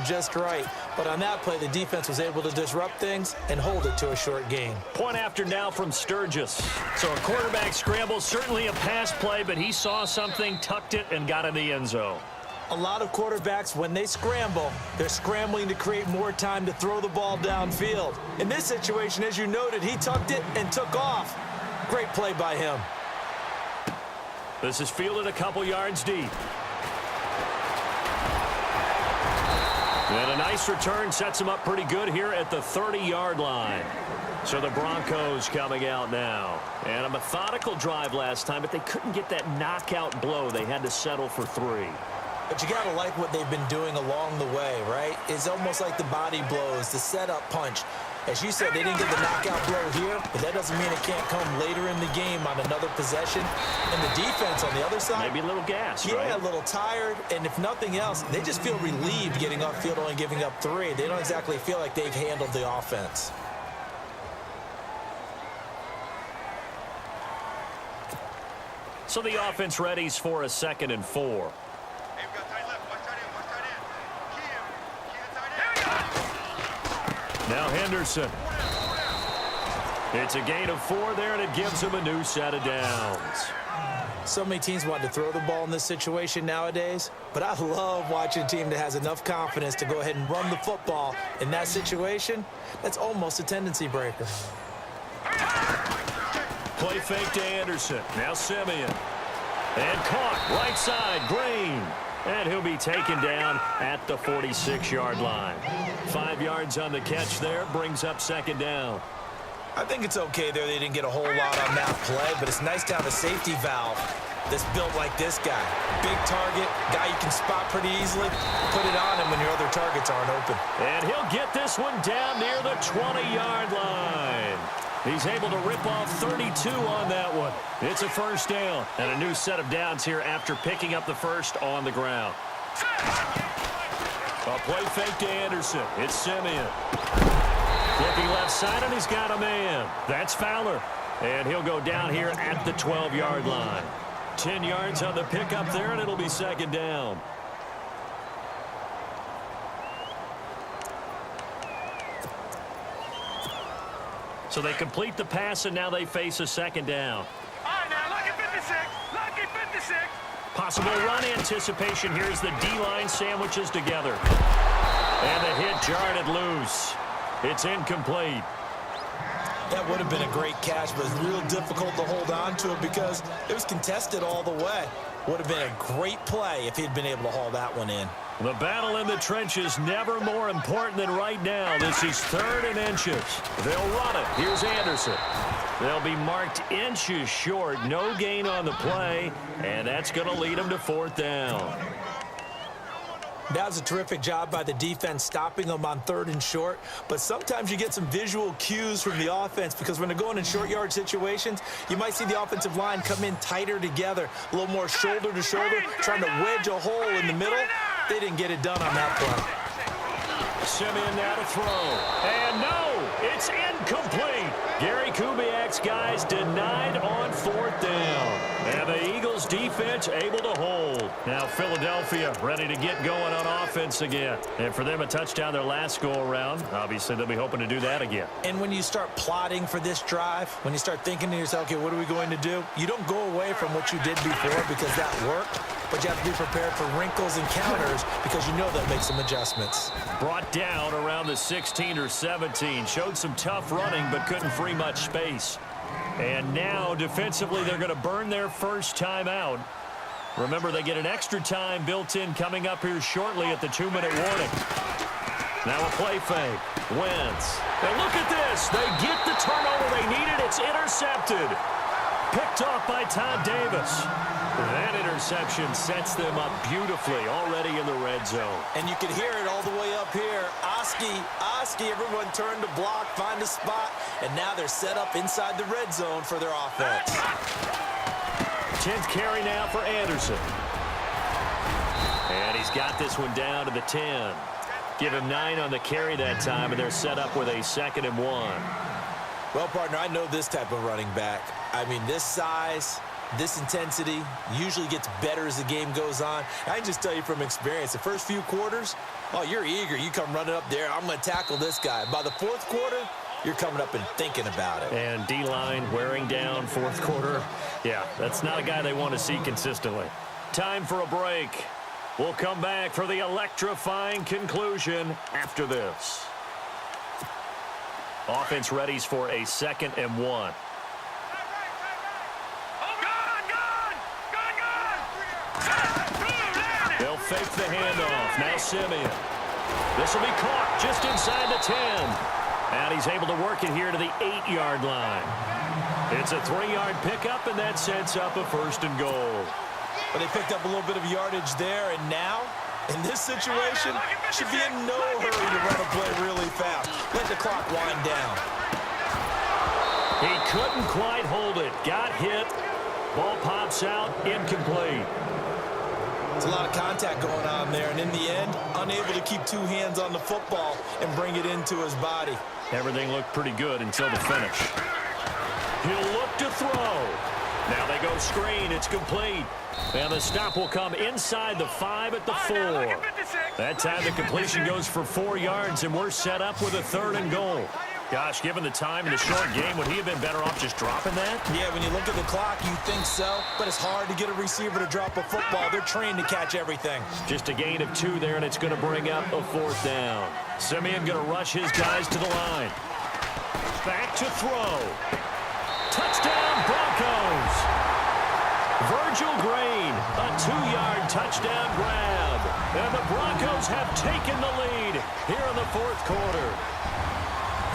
just right. But on that play, the defense was able to disrupt things and hold it to a short gain. Point after now from Sturgis. So a quarterback scramble, certainly a pass play, but he saw something, tucked it, and got in the end zone. A lot of quarterbacks, when they scramble, they're scrambling to create more time to throw the ball downfield. In this situation, as you noted, he tucked it and took off. Great play by him. This is fielded a couple yards deep. And a nice return sets him up pretty good here at the 30-yard line. So the Broncos coming out now. And a methodical drive last time, but they couldn't get that knockout blow. They had to settle for 3. But you got to like what they've been doing along the way, right? It's almost like the body blows, the setup punch. As you said, they didn't get the knockout blow here, but that doesn't mean it can't come later in the game on another possession. And the defense on the other side, maybe a little gas, yeah, right? a little tired. And if nothing else, they just feel relieved getting off field, only giving up 3. They don't exactly feel like they've handled the offense. So the offense readies for a 2nd and 4. Now Henderson. It's a gain of 4 there, and it gives him a new set of downs. So many teams want to throw the ball in this situation nowadays, but I love watching a team that has enough confidence to go ahead and run the football. In that situation, that's almost a tendency breaker. Play fake to Anderson. Now Simeon. And caught right side, Green. And he'll be taken down at the 46-yard line. 5 yards on the catch there, brings up 2nd down. I think it's okay there. They didn't get a whole lot on that play, but it's nice to have a safety valve that's built like this guy. Big target, guy you can spot pretty easily. Put it on him when your other targets aren't open. And he'll get this one down near the 20-yard line. He's able to rip off 32 on that one. It's a 1st down and a new set of downs here after picking up the 1st on the ground. A play fake to Anderson. It's Simeon. Looking left side, and he's got a man. That's Fowler. And he'll go down here at the 12-yard line. 10 yards on the pickup there, and it'll be 2nd down. So they complete the pass, and now they face a 2nd down. All right, now, lucky 56. Lucky 56. Possible run anticipation. Here's the D-line sandwiches together. And the hit jarred it loose. It's incomplete. That would have been a great catch, but it's real difficult to hold on to it because it was contested all the way. Would have been a great play if he'd been able to haul that one in. The battle in the trenches never more important than right now. This is 3rd and inches. They'll run it. Here's Anderson. They'll be marked inches short. No gain on the play, and that's going to lead them to 4th down. That was a terrific job by the defense stopping them on 3rd and short. But sometimes you get some visual cues from the offense because when they're going in short yard situations, you might see the offensive line come in tighter together, a little more shoulder to shoulder, trying to wedge a hole in the middle. They didn't get it done on that play. Simeon now to throw. And no, it's incomplete. Gary Kubiak's guys denied on 4th down. And the Eagles defense able to hold. Now Philadelphia ready to get going on offense again. And for them a touchdown their last go-around. Obviously they'll be hoping to do that again. And when you start plotting for this drive, when you start thinking to yourself, okay, what are we going to do? You don't go away from what you did before because that worked. But you have to be prepared for wrinkles and counters because you know they'll make some adjustments. Brought down around the 16 or 17. Showed some tough running but couldn't free much space. And now defensively they're going to burn their first time out. Remember, they get an extra time built in coming up here shortly at the 2-minute warning. Now a play fake. Wentz. And look at this. They get the turnover they needed. It's intercepted. Picked off by Todd Davis. That interception sets them up beautifully already in the red zone. And you can hear it all the way up here. Oski, everyone turned to block, find a spot, and now they're set up inside the red zone for their offense. 10th carry now for Anderson. And he's got this one down to the 10. Give him 9 on the carry that time, and they're set up with a 2nd and 1. Well, partner, I know this type of running back. I mean, this size, This intensity usually gets better as the game goes on. I can just tell you from experience, the first few quarters, oh, you're eager. You come running up there, I'm going to tackle this guy. By the fourth quarter, you're coming up and thinking about it. And D-line wearing down fourth quarter. Yeah, that's not a guy they want to see consistently. Time for a break. We'll come back for the electrifying conclusion after this. Offense readies for a 2nd and 1. They'll fake the handoff. Now Simeon. This will be caught just inside the 10. And he's able to work it here to the 8-yard line. It's a 3-yard pickup, and that sets up a 1st and goal. But they picked up a little bit of yardage there, and now, in this situation, should be in no hurry to run a play really fast. Let the clock wind down. He couldn't quite hold it. Got hit. Ball pops out. Incomplete. There's a lot of contact going on there, and in the end, unable to keep 2 hands on the football and bring it into his body. Everything looked pretty good until the finish. He'll look to throw. Now they go screen. It's complete. And the stop will come inside the 5 at the 4. That time the completion goes for 4 yards, and we're set up with a 3rd and goal. Gosh, given the time in the short game, would he have been better off just dropping that? Yeah, when you look at the clock, you think so, but it's hard to get a receiver to drop a football. They're trained to catch everything. Just a gain of 2 there, and it's going to bring up a 4th down. Simeon going to rush his guys to the line. Back to throw. Touchdown, Broncos. Virgil Green, a 2-yard touchdown grab. And the Broncos have taken the lead here in the 4th quarter.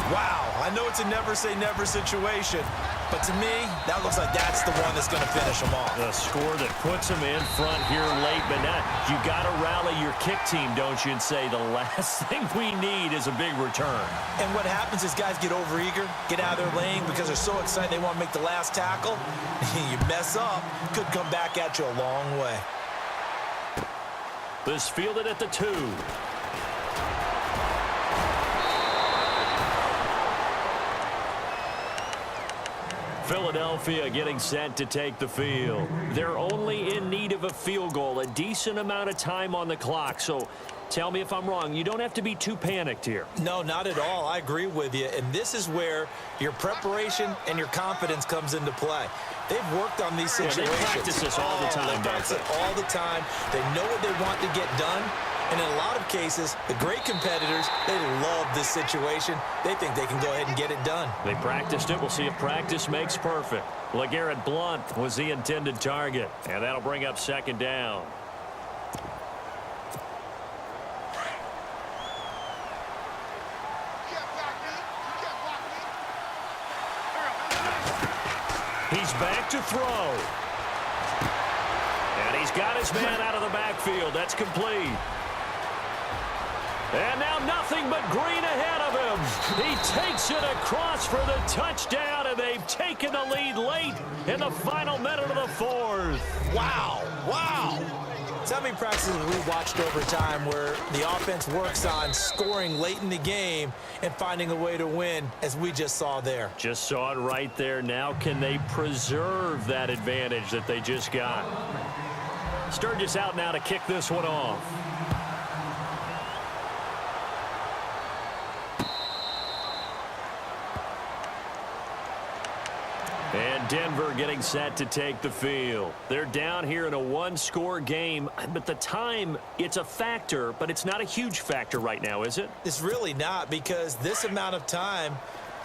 Wow, I know it's a never-say-never situation, but to me, that looks like that's the one that's going to finish them off. The score that puts them in front here late, but now you got to rally your kick team, don't you, and say the last thing we need is a big return. And what happens is guys get overeager, get out of their lane because they're so excited they want to make the last tackle. You mess up, could come back at you a long way. This fielded at the 2. Philadelphia getting set to take the field. They're only in need of a field goal, a decent amount of time on the clock. So tell me if I'm wrong. You don't have to be too panicked here. No, not at all. I agree with you. And this is where your preparation and your confidence comes into play. They've worked on these situations. Yeah, they practice this all the time. They practice it all the time. They know what they want to get done. And in a lot of cases, the great competitors, they love this situation. They think they can go ahead and get it done. They practiced it. We'll see if practice makes perfect. LeGarrette Blount was the intended target. And that'll bring up 2nd down. He's back to throw. And he's got his man out of the backfield. That's complete. And now nothing but green ahead of him. He takes it across for the touchdown, and they've taken the lead late in the final minute of the 4th. Wow. Wow. So how many practices have we watched over time where the offense works on scoring late in the game and finding a way to win, as we just saw there? Just saw it right there. Now can they preserve that advantage that they just got? Sturgis out now to kick this one off. And Denver getting set to take the field. They're down here in a 1-score game, but the time, it's a factor, but it's not a huge factor right now, is it? It's really not, because this amount of time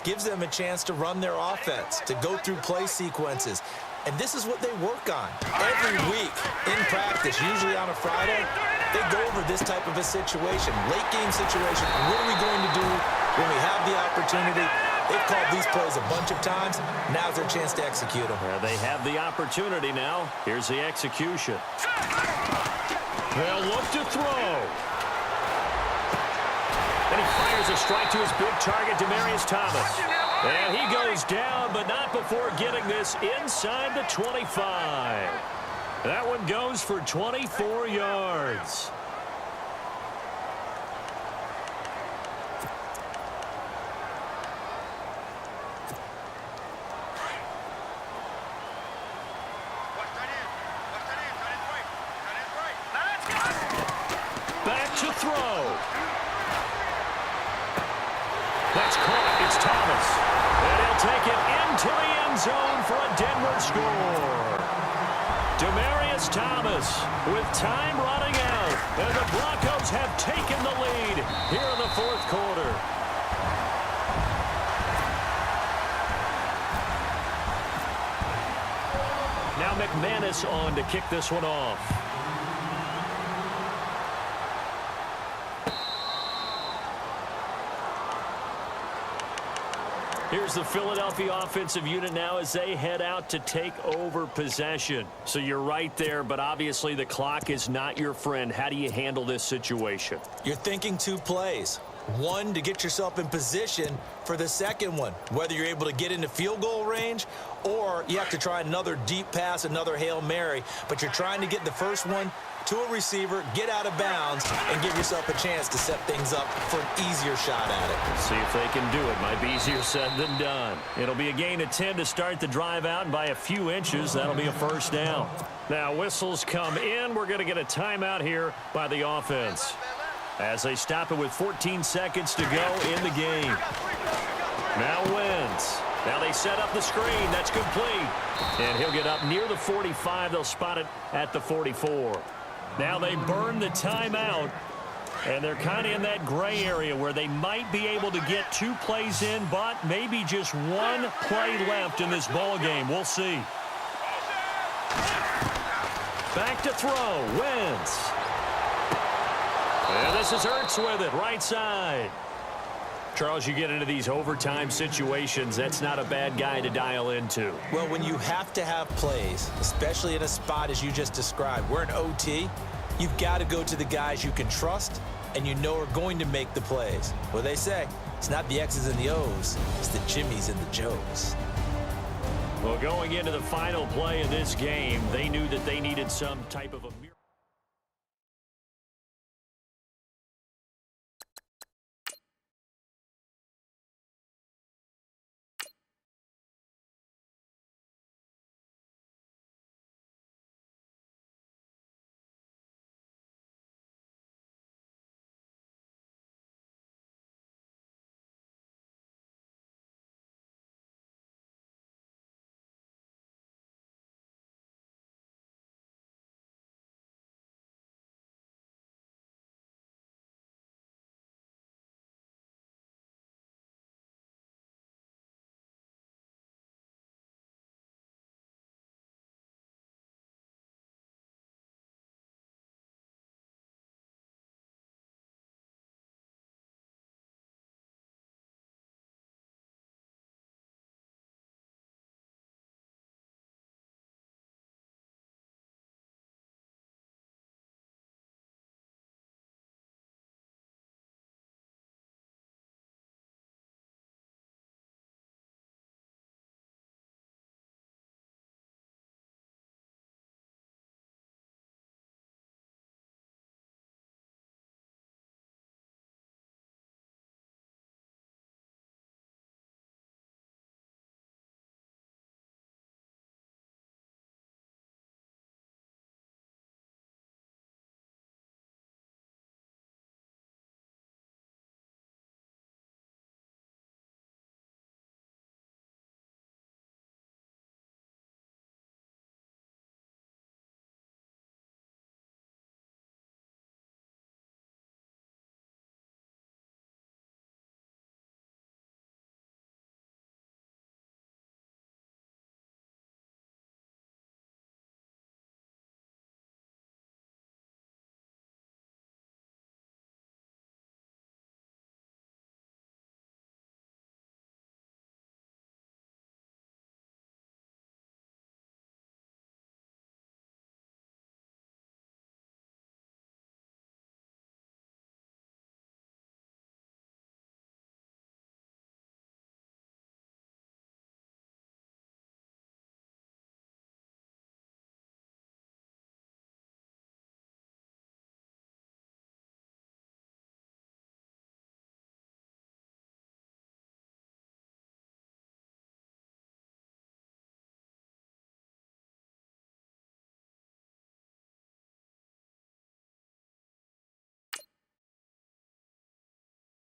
gives them a chance to run their offense, to go through play sequences. And this is what they work on every week in practice, usually on a Friday. They go over this type of a situation, late game situation. What are we going to do when we have the opportunity? They've called these plays a bunch of times. Now's their chance to execute them. Yeah, they have the opportunity now. Here's the execution. They'll look to throw. And he fires a strike to his big target, Demaryius Thomas. And he goes down, but not before getting this inside the 25. That one goes for 24 yards. That's caught. It's Thomas. And he'll take it into the end zone for a Denver score. Demaryius Thomas with time running out. And the Broncos have taken the lead here in the fourth quarter. Now McManus on to kick this one off. Here's the Philadelphia offensive unit now as they head out to take over possession. So you're right there, but obviously the clock is not your friend. How do you handle this situation? You're thinking two plays. One, to get yourself in position for the second one, whether you're able to get into field goal range or you have to try another deep pass, another Hail Mary, but you're trying to get the first one to a receiver, get out of bounds, and give yourself a chance to set things up for an easier shot at it. See if they can do it. Might be easier said than done. It'll be a gain of 10 to start the drive out, and by a few inches, that'll be a first down. Now, whistles come in. We're going to get a timeout here by the offense as they stop it with 14 seconds to go in the game. Now Wentz. Now they set up the screen. That's complete. And he'll get up near the 45. They'll spot it at the 44. Now they burn the timeout, and they're kind of in that gray area where they might be able to get 2 plays in, but maybe just 1 play left in this ball game. We'll see. Back to throw. Wentz. And this is Ertz with it, right side. Charles, you get into these overtime situations, that's not a bad guy to dial into. Well, when you have to have plays, especially in a spot as you just described, we're in OT, you've got to go to the guys you can trust and you know are going to make the plays. Well, they say it's not the X's and the O's, it's the Jimmys and the Joes. Well, going into the final play of this game, they knew that they needed some type of a